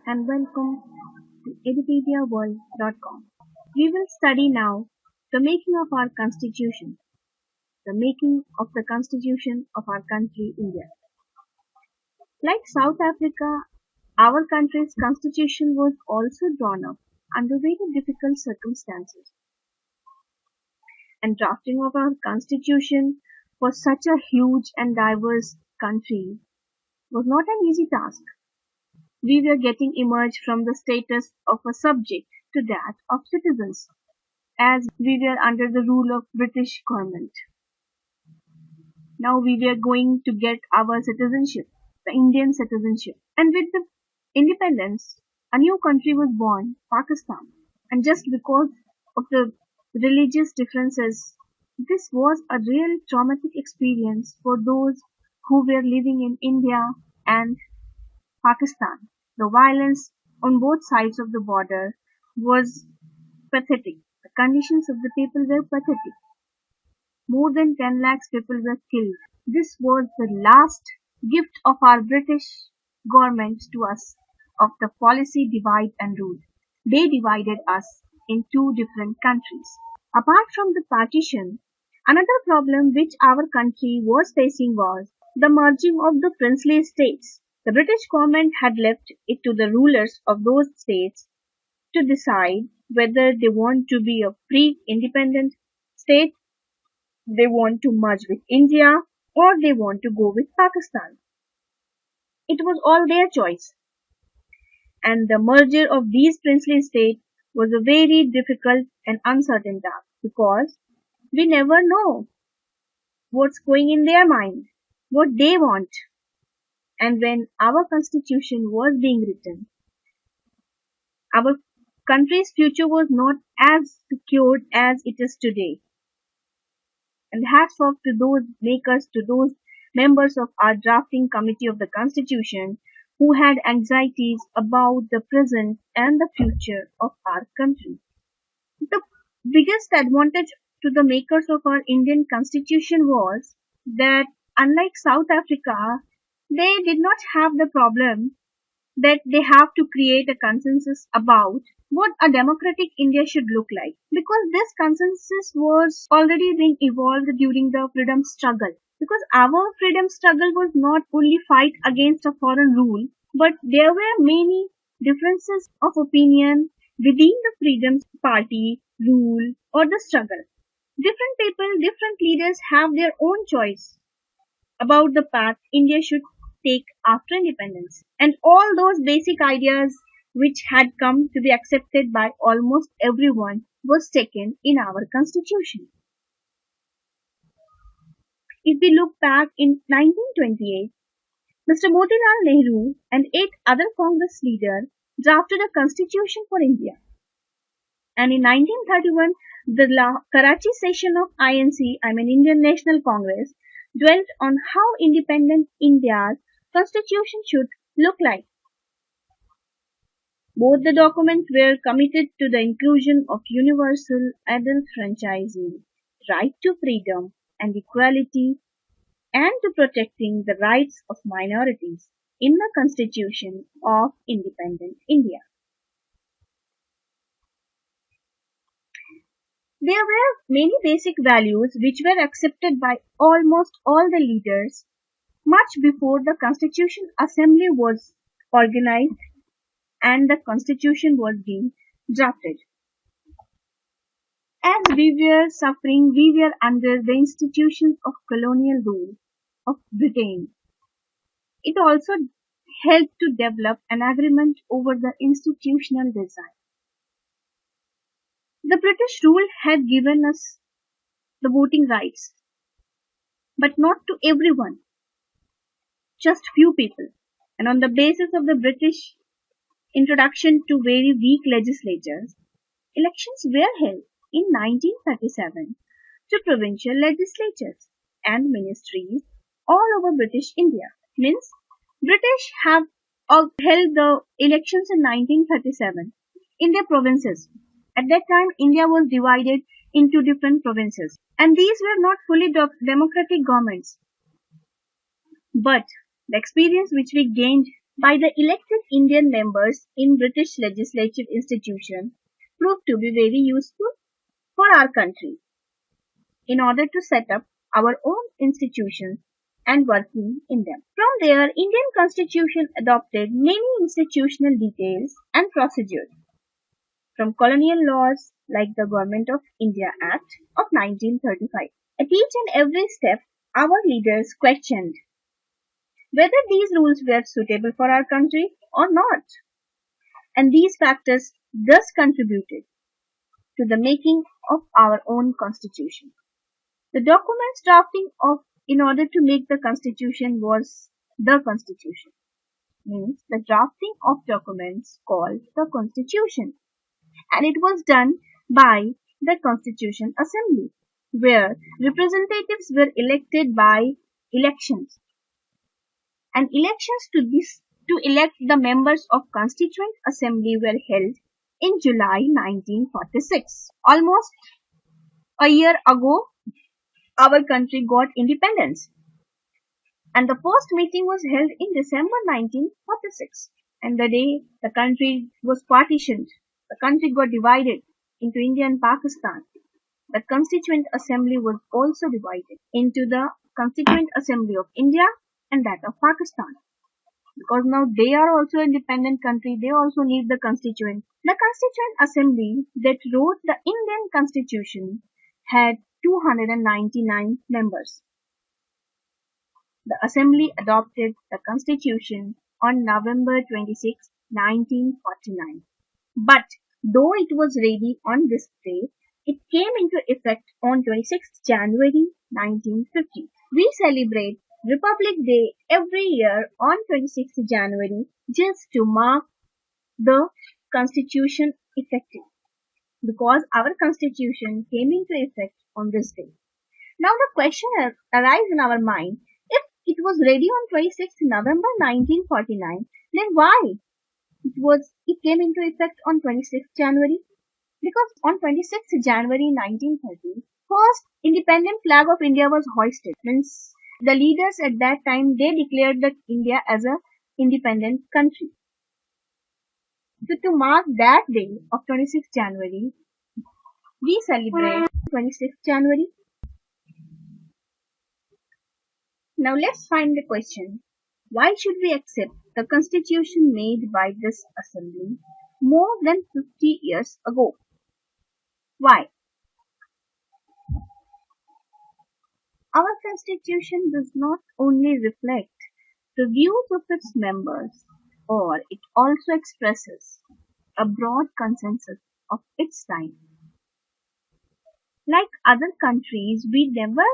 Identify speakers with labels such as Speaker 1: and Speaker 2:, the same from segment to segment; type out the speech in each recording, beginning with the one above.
Speaker 1: and welcome to edupediaworld.com. We will study now the making of our constitution, the making of the constitution of our country India. Like South Africa, our country's constitution was also drawn up under very difficult circumstances. And drafting of our constitution for such a huge and diverse country was not an easy task. We were getting emerged from the status of a subject to that of citizens, as we were under the rule of British government. Now we were going to get our citizenship, the Indian citizenship. And with the independence, a new country was born, Pakistan. And just because of the religious differences, this was a real traumatic experience for those who were living in India and Pakistan. The violence on both sides of the border was pathetic. The conditions of the people were pathetic. More than 10 lakhs people were killed. This was the last gift of our British government to us of the policy divide and rule. They divided us in two different countries. Apart from the partition, another problem which our country was facing was the merging of the princely states. The British government had left it to the rulers of those states to decide whether they want to be a free independent state, they want to merge with India, or they want to go with Pakistan. It was all their choice. And the merger of these princely states was a very difficult and uncertain task because we never know what's going in their mind, what they want. And when our constitution was being written, our country's future was not as secured as it is today. And hats off to those makers, to those members of our drafting committee of the constitution who had anxieties about the present and the future of our country. The biggest advantage to the makers of our Indian constitution was that unlike South Africa, they did not have the problem that they have to create a consensus about what a democratic India should look like. Because this consensus was already being evolved during the freedom struggle. Because our freedom struggle was not only fight against a foreign rule, but there were many differences of opinion within the freedom party, rule, or the struggle. Different people, different leaders have their own choice about the path India should take after independence. And all those basic ideas which had come to be accepted by almost everyone was taken in our constitution. If we look back in 1928, Mr. Motilal Nehru and 8 other Congress leaders drafted a constitution for India. And in 1931, the Karachi session of INC, Indian National Congress, dwelt on how independent India's constitution should look like. Both the documents were committed to the inclusion of universal adult franchising, right to freedom and equality, and to protecting the rights of minorities in the constitution of independent India. There were many basic values which were accepted by almost all the leaders much before the Constituent Assembly was organized and the constitution was being drafted. As we were suffering, we were under the institutions of colonial rule of Britain. It also helped to develop an agreement over the institutional design. The British rule had given us the voting rights, but not to everyone, just few people. And on the basis of the British introduction to very weak legislatures, elections were held in 1937 to provincial legislatures and ministries all over British India. Means British have held the elections in 1937 in their provinces. At that time, India was divided into different provinces, and these were not fully democratic governments. But the experience which we gained by the elected Indian members in British legislative institution proved to be very useful for our country in order to set up our own institutions and working in them. From there, Indian Constitution adopted many institutional details and procedures from colonial laws like the Government of India Act of 1935. At each and every step, our leaders questioned whether these rules were suitable for our country or not, and these factors thus contributed to the making of our own constitution. The documents drafting of in order to make the constitution was the constitution, means the drafting of documents called the constitution, and it was done by the Constituent Assembly, where representatives were elected by elections, and elections to elect the members of Constituent Assembly were held in July 1946. Almost a year ago, our country got independence, and the first meeting was held in December 1946. And the day the country was partitioned, the country got divided into India and Pakistan. The Constituent Assembly was also divided into the Constituent Assembly of India and that of Pakistan. Because now they are also independent country, they also need the constituent. The Constituent Assembly that wrote the Indian Constitution had 299 members. The Assembly adopted the Constitution on November 26, 1949. But though it was ready on this day, it came into effect on 26th January 1950. We celebrate Republic Day every year on 26th January just to mark the Constitution effective, because our Constitution came into effect on this day. Now the question arises in our mind, if it was ready on 26th November 1949, then why it came into effect on 26th January? Because on 26th January 1930, first independent flag of India was hoisted. Means the leaders at that time, they declared that India as a independent country. So to mark that day of 26th January, we celebrate 26th January. Now let's find the question. Why should we accept the constitution made by this assembly more than 50 years ago? Why? Our constitution does not only reflect the views of its members, or it also expresses a broad consensus of its time. Like other countries, we never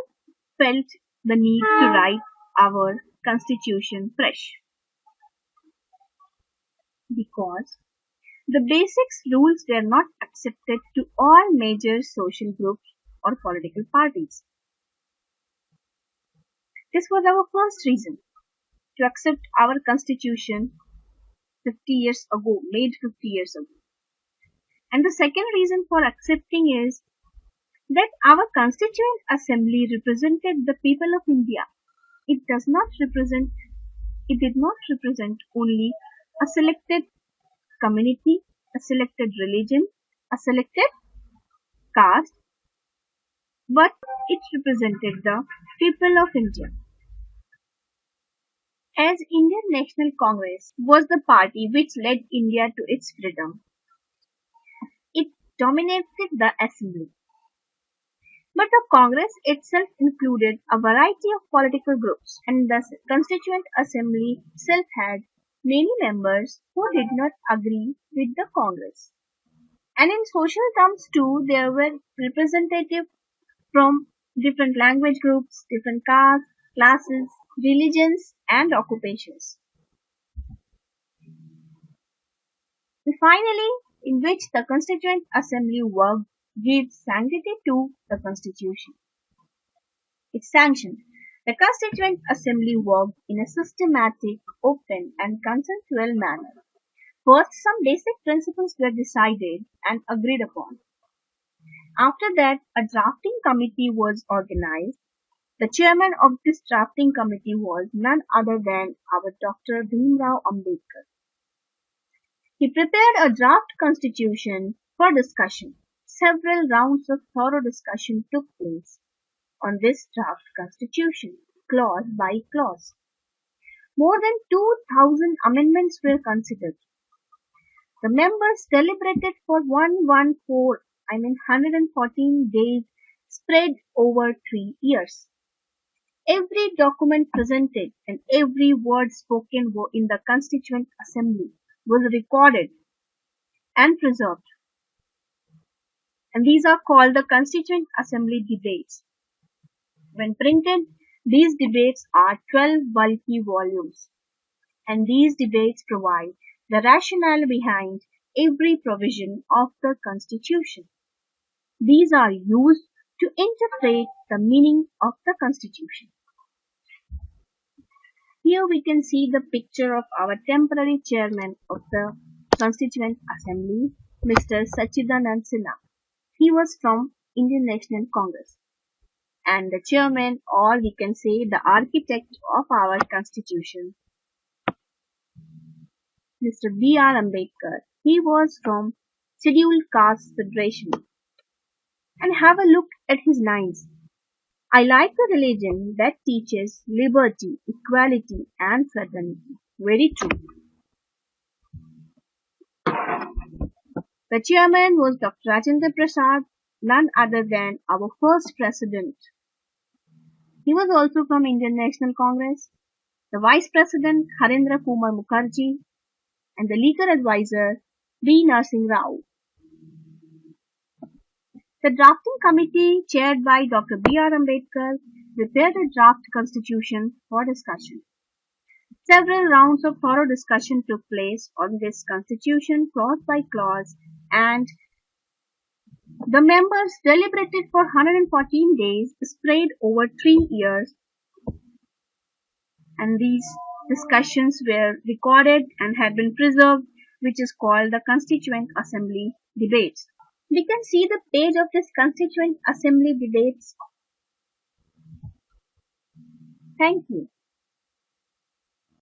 Speaker 1: felt the need to write our constitution fresh, because the basics rules were not accepted to all major social groups or political parties. This was our first reason to accept our constitution 50 years ago, made 50 years ago. And the second reason for accepting is that our Constituent Assembly represented the people of India. It did not represent only a selected community, a selected religion, a selected caste, but it represented the people of India. As Indian National Congress was the party which led India to its freedom, it dominated the assembly. But the Congress itself included a variety of political groups, and the Constituent Assembly itself had many members who did not agree with the Congress. And in social terms too, there were representatives from different language groups, different castes, classes, religions, and occupations. And finally, in which the Constituent Assembly worked, gave sanctity to the Constitution. It sanctioned. The Constituent Assembly worked in a systematic, open, and consensual manner. First, some basic principles were decided and agreed upon. After that, a drafting committee was organized, The chairman of this drafting committee was none other than our Dr. Bhim Ambedkar. He prepared a draft constitution for discussion. Several rounds of thorough discussion took place on this draft constitution, clause by clause. More than 2,000 amendments were considered. The members deliberated for 114 days spread over 3 years. Every document presented and every word spoken in the Constituent Assembly was recorded and preserved. And these are called the Constituent Assembly debates. When printed, these debates are 12 bulky volumes. And these debates provide the rationale behind every provision of the Constitution. These are used to interpret the meaning of the Constitution. Here we can see the picture of our temporary chairman of the Constituent Assembly, Mr. Sachchidananda Sinha. He was from Indian National Congress. And the chairman, or we can say the architect of our Constitution, Mr. B.R. Ambedkar. He was from Scheduled Caste Federation. And have a look at his lines. I like a religion that teaches liberty, equality and fraternity. Very true. The chairman was Dr. Rajendra Prasad, none other than our first president. He was also from Indian National Congress. The vice president, Harendra Coomar Mukherjee, and the legal advisor, B. Narsing. The drafting committee, chaired by Dr. B.R. Ambedkar, prepared a draft constitution for discussion. Several rounds of thorough discussion took place on this constitution clause by clause, and the members deliberated for 114 days spread over 3 years, and these discussions were recorded and had been preserved, which is called the Constituent Assembly debates. We can see the page of this Constituent Assembly debates. Thank you.